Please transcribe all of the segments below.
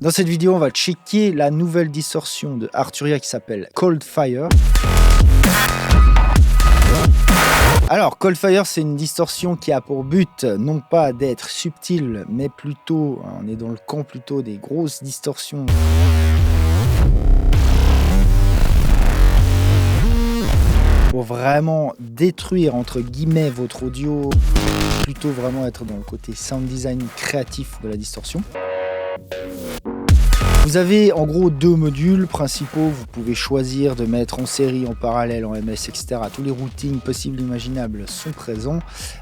Dans cette vidéo, on va checker la nouvelle distorsion de Arturia qui s'appelle Cold Fire. Alors, Cold Fire, c'est une distorsion qui a pour but non pas d'être subtile, mais plutôt, on est dans le camp plutôt des grosses distorsions. Pour vraiment détruire, entre guillemets, votre audio, plutôt vraiment être dans le côté sound design créatif de la distorsion. Vous avez en gros deux modules principaux, vous pouvez choisir de mettre en série, en parallèle, en MS, etc. Tous les routings possibles et imaginables sont présents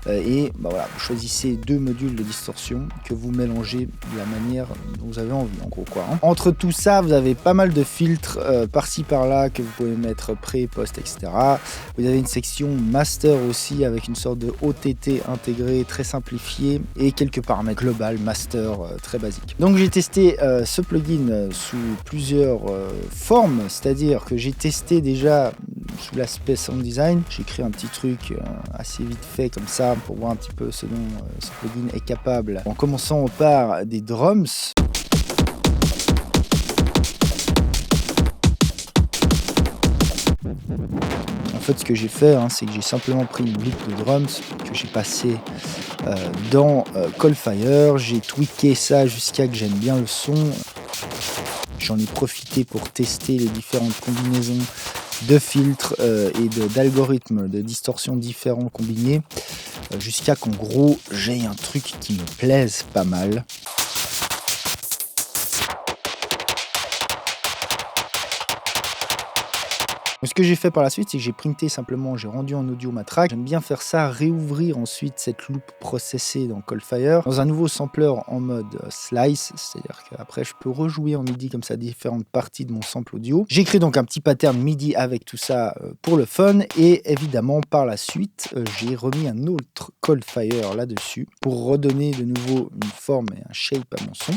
et voilà, vous choisissez deux modules de distorsion que vous mélangez de la manière dont vous avez envie, en gros quoi. Entre tout ça, vous avez pas mal de filtres par-ci par-là que vous pouvez mettre pré, post, etc. Vous avez une section master aussi avec une sorte de OTT intégré très simplifié et quelques paramètres global master très basiques. Donc j'ai testé ce plugin sous plusieurs formes, c'est-à-dire que j'ai testé déjà sous l'aspect sound design. J'ai créé un petit truc assez vite fait comme ça pour voir un petit peu ce dont ce plugin est capable, en commençant par des drums. En fait, ce que j'ai fait, c'est que j'ai simplement pris une boucle de drums que j'ai passé dans Cold Fire. J'ai tweaké ça jusqu'à que j'aime bien le son. J'en ai profité pour tester les différentes combinaisons de filtres et d'algorithmes de distorsion différents combinés jusqu'à qu'en gros j'ai un truc qui me plaise pas mal. Ce que j'ai fait par la suite, c'est que j'ai printé simplement, j'ai rendu en audio ma track. J'aime bien faire ça, réouvrir ensuite cette loop processée dans Cold Fire dans un nouveau sampler en mode slice, c'est-à-dire qu'après je peux rejouer en MIDI comme ça différentes parties de mon sample audio. J'ai créé donc un petit pattern MIDI avec tout ça pour le fun et évidemment par la suite j'ai remis un autre Cold Fire là-dessus pour redonner de nouveau une forme et un shape à mon son.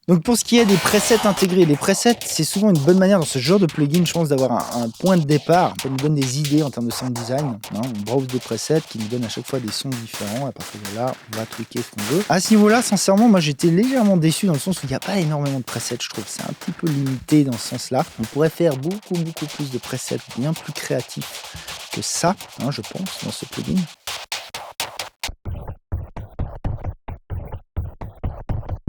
Donc pour ce qui est des presets intégrés, les presets c'est souvent une bonne manière dans ce genre de plugin, je pense, d'avoir un point de départ. Ça nous donne des idées en termes de sound design. On browse des presets qui nous donnent à chaque fois des sons différents. À partir de là, on va tweaker ce qu'on veut. À ce niveau-là, sincèrement, moi j'étais légèrement déçu dans le sens où il n'y a pas énormément de presets. Je trouve que c'est un petit peu limité dans ce sens-là. On pourrait faire beaucoup plus de presets bien plus créatifs que ça, je pense, dans ce plugin.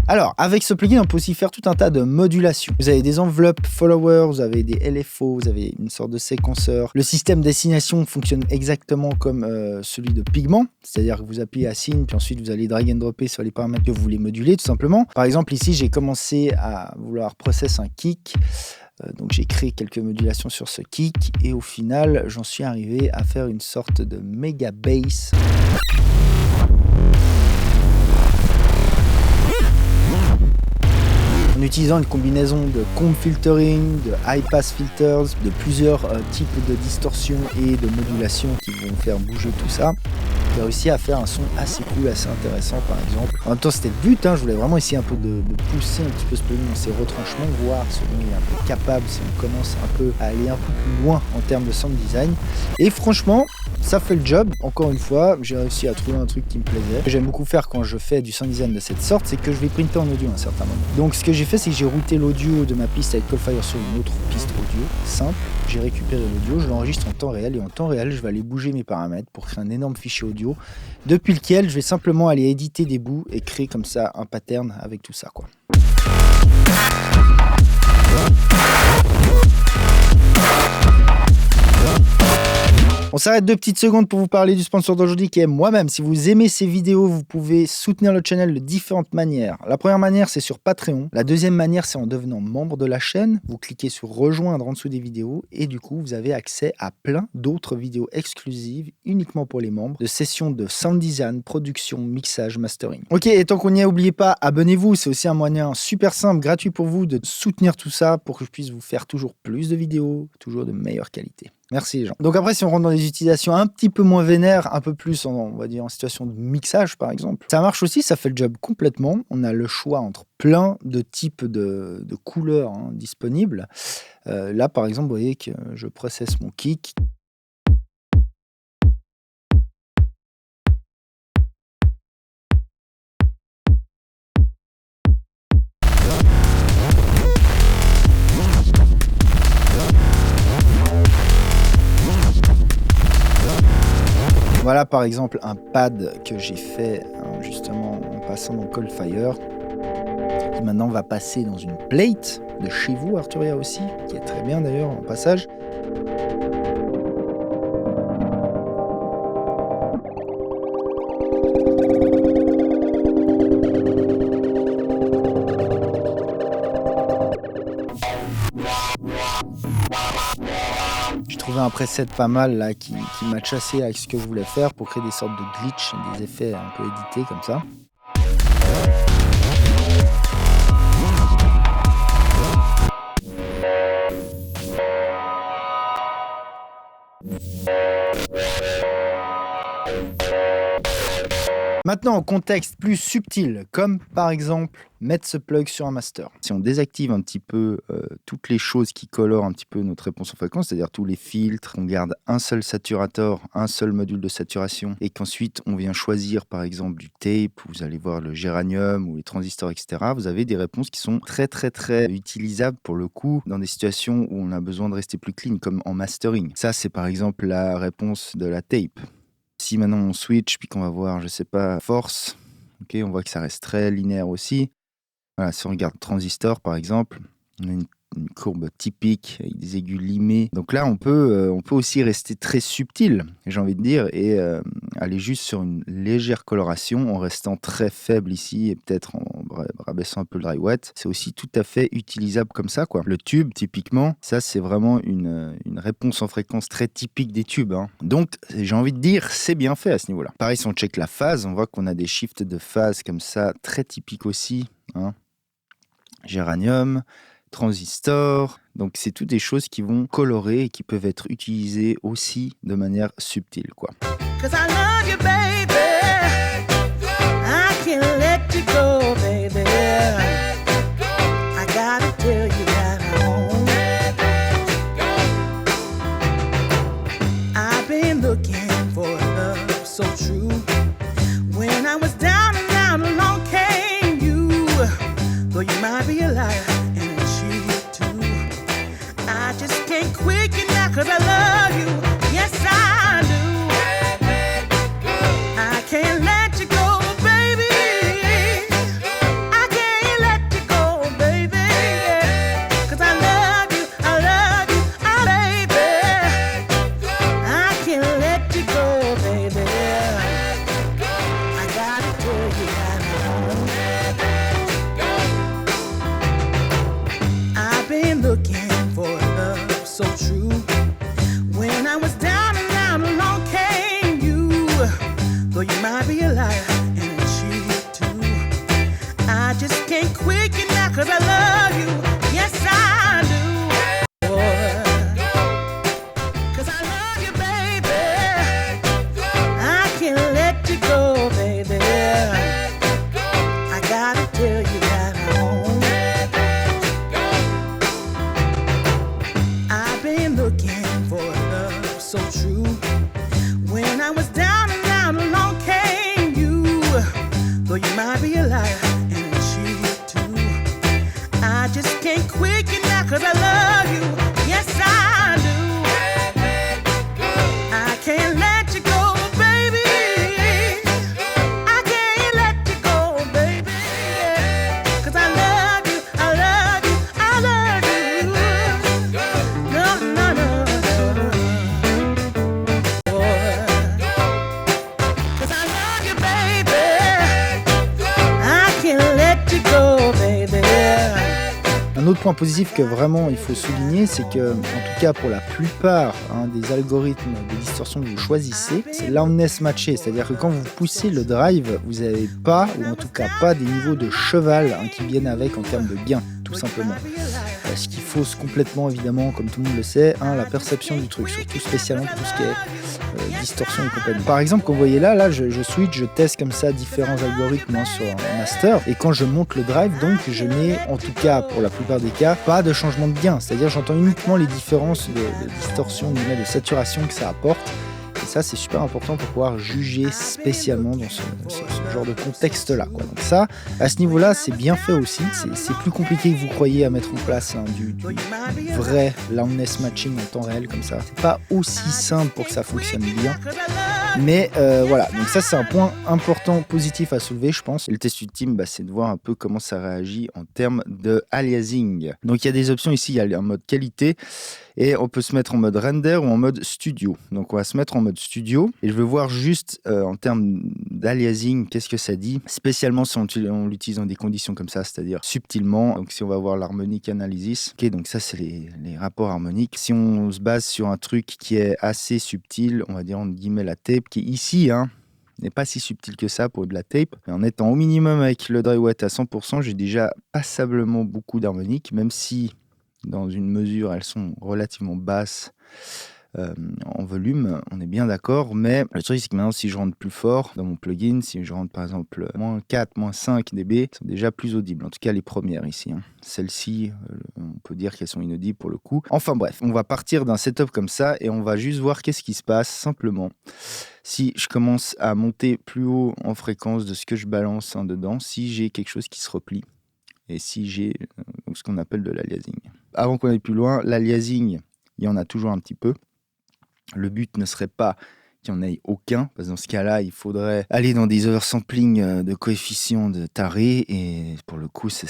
Alors, avec ce plugin, on peut aussi faire tout un tas de modulations. Vous avez des enveloppes followers, vous avez des LFO, vous avez une sorte de séquenceur. Le système destination fonctionne exactement comme celui de Pigment, c'est-à-dire que vous appuyez à Signe, puis ensuite vous allez drag and dropper sur les paramètres que vous voulez moduler, tout simplement. Par exemple, ici, j'ai commencé à vouloir process un kick. Donc j'ai créé quelques modulations sur ce kick et au final, j'en suis arrivé à faire une sorte de méga bass. En utilisant une combinaison de comb filtering, de high pass filters, de plusieurs types de distorsion et de modulation qui vont faire bouger tout ça, j'ai réussi à faire un son assez cool, assez intéressant par exemple. En même temps c'était le but, je voulais vraiment essayer un peu de pousser un petit peu ce plugin dans ses retranchements, voir ce dont il est un peu capable, si on commence un peu à aller un peu plus loin en termes de sound design. Et franchement, ça fait le job. Encore une fois, j'ai réussi à trouver un truc qui me plaisait. Ce que j'aime beaucoup faire quand je fais du sound design de cette sorte, c'est que je vais printer en audio à un certain moment. Donc ce que j'ai fait, c'est que j'ai routé l'audio de ma piste avec Cold Fire sur une autre piste audio, simple. J'ai récupéré l'audio, je l'enregistre en temps réel et en temps réel, je vais aller bouger mes paramètres pour créer un énorme fichier audio depuis lequel je vais simplement aller éditer des bouts et créer comme ça un pattern avec tout ça, quoi. On s'arrête 2 petites secondes pour vous parler du sponsor d'aujourd'hui qui est moi-même. Si vous aimez ces vidéos, vous pouvez soutenir le channel de différentes manières. La première manière, c'est sur Patreon. La deuxième manière, c'est en devenant membre de la chaîne. Vous cliquez sur rejoindre en dessous des vidéos et du coup, vous avez accès à plein d'autres vidéos exclusives uniquement pour les membres de sessions de sound design, production, mixage, mastering. Ok, et tant qu'on y est, n'oubliez pas, abonnez-vous. C'est aussi un moyen super simple, gratuit pour vous de soutenir tout ça pour que je puisse vous faire toujours plus de vidéos, toujours de meilleure qualité. Merci les gens. Donc après, si on rentre dans des utilisations un petit peu moins vénères, un peu plus, on va dire, en situation de mixage par exemple, ça marche aussi, ça fait le job complètement. On a le choix entre plein de types de couleurs disponibles. Là, par exemple, vous voyez que je processe mon kick. Voilà par exemple un pad que j'ai fait justement en passant dans Coldfire, qui maintenant va passer dans une plate de chez vous, Arturia aussi, qui est très bien d'ailleurs en passage. J'ai trouvé un preset pas mal là qui match assez avec ce que je voulais faire pour créer des sortes de glitch, des effets un peu édités comme ça. Maintenant, en contexte plus subtil, comme par exemple mettre ce plug sur un master. Si on désactive un petit peu toutes les choses qui colorent un petit peu notre réponse en fréquence, c'est-à-dire tous les filtres, on garde un seul saturator, un seul module de saturation, et qu'ensuite on vient choisir par exemple du tape, vous allez voir le géranium ou les transistors, etc. Vous avez des réponses qui sont très utilisables pour le coup dans des situations où on a besoin de rester plus clean, comme en mastering. Ça, c'est par exemple la réponse de la tape. Si maintenant on switch, puis qu'on va voir, je sais pas, force, ok, on voit que ça reste très linéaire aussi. Voilà, si on regarde transistor par exemple, on a une courbe typique avec des aigus limés. Donc là, on peut aussi rester très subtil, j'ai envie de dire, et aller juste sur une légère coloration en restant très faible ici et peut-être en rabaissant un peu le dry wet. C'est aussi tout à fait utilisable comme ça, quoi. Le tube, typiquement, ça c'est vraiment une réponse en fréquence très typique des tubes, hein. Donc, j'ai envie de dire, c'est bien fait à ce niveau-là. Pareil, si on check la phase, on voit qu'on a des shifts de phase comme ça, très typiques aussi, hein. Géranium, transistor, donc c'est toutes des choses qui vont colorer et qui peuvent être utilisées aussi de manière subtile, quoi. Cause I love you, yes I do. I can't let you go, baby. I can't let you go, baby. Cause I love you, baby. I can't let you go, baby. I gotta tell you that I've been looking for love so true. When I was down and out, along came you. Though you might be a liar and cheat too, I just can't quit you now 'cause I love you. Yes, I do. Boy. 'Cause I love you, baby. I can't let you go, baby. I gotta tell you that I've been looking for love so true. When I was down and out, along came you. Though you might be a liar and cheat too, I just can't quit you now 'cause I love you. Yes, I do. I can't let you go, baby. I can't let you go, baby. 'Cause I love you, I love you, I love you. No, no, no. Un autre point positif que vraiment il faut souligner, c'est que, en tout cas pour la plupart des algorithmes de distorsion que vous choisissez, c'est loudness matché, c'est-à-dire que quand vous poussez le drive, vous n'avez pas, ou en tout cas pas des niveaux de cheval qui viennent avec en termes de gain, tout simplement. Ce qui fausse complètement, évidemment, comme tout le monde le sait, la perception du truc, surtout spécialement pour tout ce qui est distorsion et compagnie. Par exemple, comme vous voyez là je switch, je teste comme ça différents algorithmes sur un master, et quand je monte le drive, donc je n'ai, en tout cas pour la plupart des cas, pas de changement de gain, c'est-à-dire j'entends uniquement les différences de distorsion, de saturation que ça apporte. Et ça, c'est super important pour pouvoir juger spécialement dans ce genre de contexte-là, quoi. Donc ça, à ce niveau-là, c'est bien fait aussi. C'est plus compliqué que vous croyez à mettre en place du vrai loudness matching en temps réel comme ça. C'est pas aussi simple pour que ça fonctionne bien. Mais voilà, donc ça c'est un point important, positif à soulever, je pense. Et le test ultime, c'est de voir un peu comment ça réagit en termes de aliasing. Donc il y a des options ici, il y a un mode qualité et on peut se mettre en mode render ou en mode studio. Donc on va se mettre en mode studio et je veux voir juste en termes d'aliasing, qu'est-ce que ça dit, spécialement si on l'utilise dans des conditions comme ça, c'est-à-dire subtilement. Donc si on va voir l'harmonic analysis, ok, donc ça c'est les rapports harmoniques. Si on se base sur un truc qui est assez subtil, on va dire entre guillemets la tape, qui est ici, n'est pas si subtil que ça pour de la tape. Et en étant au minimum avec le dry wet à 100%, j'ai déjà passablement beaucoup d'harmoniques, même si dans une mesure elles sont relativement basses en volume, on est bien d'accord, mais le truc c'est que maintenant si je rentre plus fort dans mon plugin, si je rentre par exemple moins 4, moins 5 dB, sont déjà plus audibles, en tout cas les premières ici. Celles-ci, on peut dire qu'elles sont inaudibles pour le coup. Enfin bref, on va partir d'un setup comme ça et on va juste voir qu'est-ce qui se passe simplement. Si je commence à monter plus haut en fréquence de ce que je balance dedans, si j'ai quelque chose qui se replie et si j'ai ce qu'on appelle de l'aliasing. Avant qu'on aille plus loin, l'aliasing, il y en a toujours un petit peu. Le but ne serait pas qu'il n'y en ait aucun, parce que dans ce cas-là, il faudrait aller dans des oversampling de coefficients de taré, et pour le coup, ça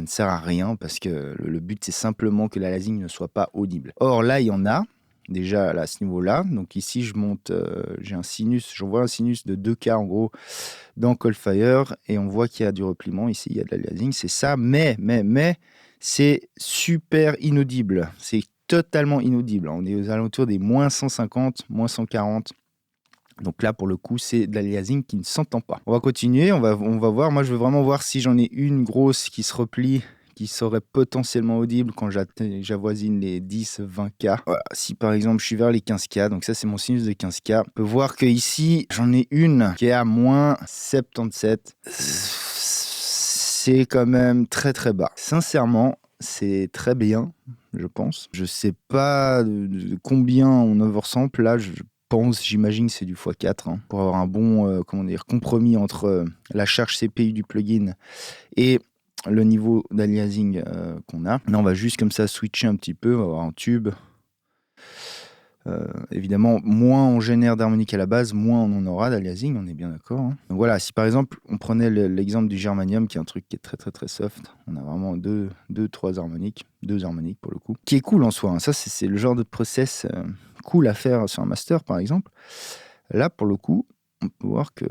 ne sert à rien, parce que le but, c'est simplement que l'aliasing ne soit pas audible. Or, là, il y en a, déjà à ce niveau-là. Donc ici, je monte, j'envoie un sinus de 2K en gros dans Coldfire, et on voit qu'il y a du repliement. Ici, il y a de l'aliasing, c'est ça, mais c'est super inaudible. C'est totalement inaudible. On est aux alentours des moins 150, moins 140. Donc là, pour le coup, c'est de l'aliasing qui ne s'entend pas. On va continuer, on va voir. Moi, je veux vraiment voir si j'en ai une grosse qui se replie, qui serait potentiellement audible quand j'avoisine les 10-20K. Voilà. Si par exemple, je suis vers les 15K, donc ça, c'est mon sinus de 15K. On peut voir que ici, j'en ai une qui est à moins 77. C'est quand même très très bas. Sincèrement, c'est très bien, je pense. Je sais pas de combien on oversample. Là, j'imagine que c'est du x4 pour avoir un bon compromis entre la charge CPU du plugin et le niveau d'aliasing qu'on a. Là, on va juste comme ça switcher un petit peu. On va avoir un tube. Évidemment, moins on génère d'harmonique à la base, moins on en aura d'aliasing, on est bien d'accord. Donc voilà, si par exemple on prenait l'exemple du germanium, qui est un truc qui est très très très soft, on a vraiment deux harmoniques pour le coup, qui est cool en soi. Ça, c'est le genre de process cool à faire sur un master par exemple. Là, pour le coup, on peut voir que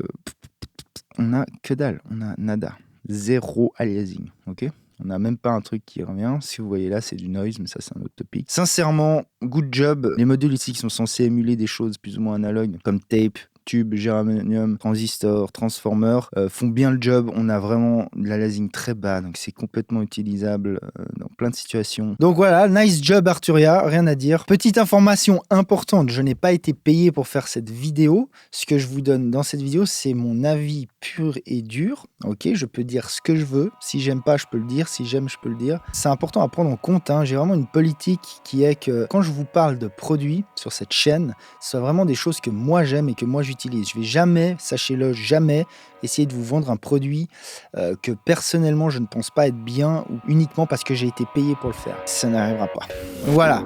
on a que dalle, on a nada, zéro aliasing, ok. On n'a même pas un truc qui revient. Si vous voyez là, c'est du noise, mais ça, c'est un autre topic. Sincèrement, good job. Les modules ici qui sont censés émuler des choses plus ou moins analogues, comme tape, tube, germanium, transistor, transformer, font bien le job. On a vraiment de l'aliasing très bas, donc c'est complètement utilisable dans plein de situations. Donc voilà, nice job Arturia, rien à dire. Petite information importante, je n'ai pas été payé pour faire cette vidéo. Ce que je vous donne dans cette vidéo, c'est mon avis pur et dur. Ok, je peux dire ce que je veux. Si j'aime pas, je peux le dire. Si j'aime, je peux le dire. C'est important à prendre en compte. J'ai vraiment une politique qui est que quand je vous parle de produits sur cette chaîne, ce soit vraiment des choses que moi j'aime et que moi j'utilise. Je vais jamais, sachez-le, jamais essayer de vous vendre un produit que personnellement je ne pense pas être bien ou uniquement parce que j'ai été payé pour le faire. Ça n'arrivera pas. Voilà.